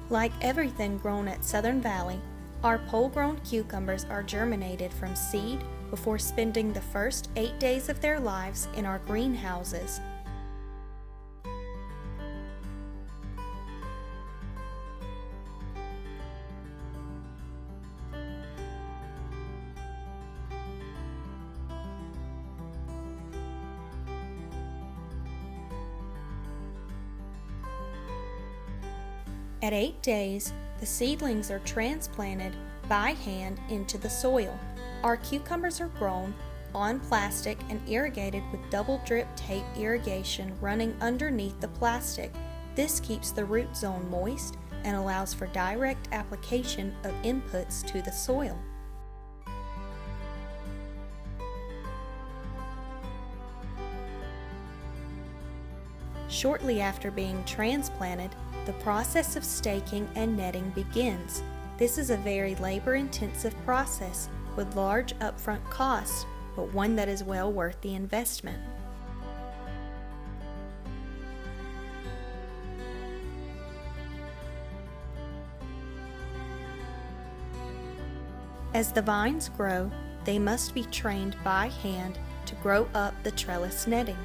Like everything grown at Southern Valley, our pole-grown cucumbers are germinated from seed before spending the first 8 days of their lives in our greenhouses. At 8 days, the seedlings are transplanted by hand into the soil. Our cucumbers are grown on plastic and irrigated with double drip tape irrigation running underneath the plastic. This keeps the root zone moist and allows for direct application of inputs to the soil. Shortly after being transplanted, the process of staking and netting begins. This is a very labor-intensive process with large upfront costs, but one that is well worth the investment. As the vines grow, they must be trained by hand to grow up the trellis netting.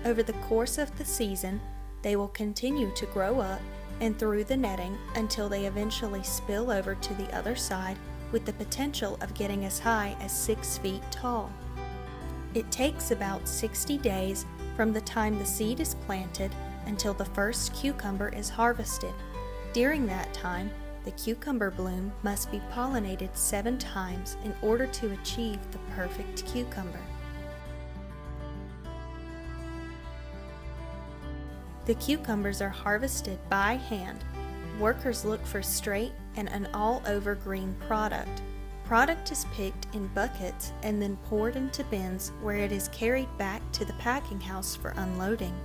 Over the course of the season, they will continue to grow up and through the netting until they eventually spill over to the other side, with the potential of getting as high as 6 feet tall. It takes about 60 days from the time the seed is planted until the first cucumber is harvested. During that time, the cucumber bloom must be pollinated 7 times in order to achieve the perfect cucumber. The cucumbers are harvested by hand. Workers look for straight and an all-over green product. Product is picked in buckets and then poured into bins where it is carried back to the packing house for unloading.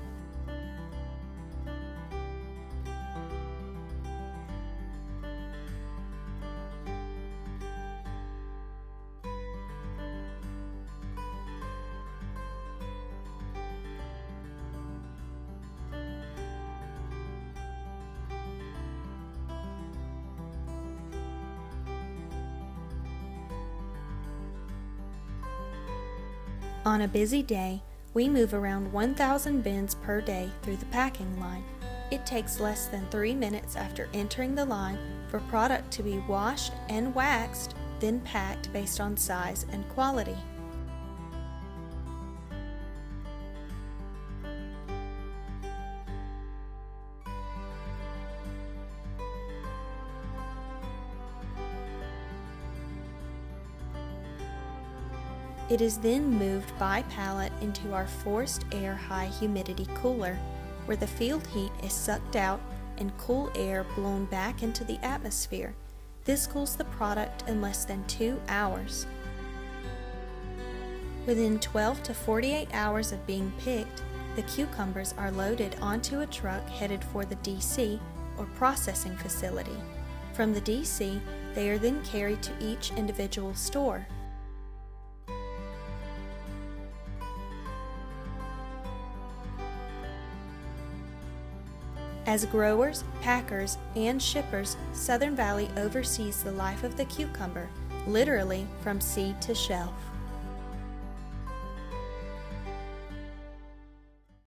On a busy day, we move around 1,000 bins per day through the packing line. It takes less than 3 minutes after entering the line for product to be washed and waxed, then packed based on size and quality. It is then moved by pallet into our forced air high humidity cooler, where the field heat is sucked out and cool air blown back into the atmosphere. This cools the product in less than 2 hours. Within 12 to 48 hours of being picked, the cucumbers are loaded onto a truck headed for the DC, or processing facility. From the DC, they are then carried to each individual store. As growers, packers, and shippers, Southern Valley oversees the life of the cucumber, literally from seed to shelf.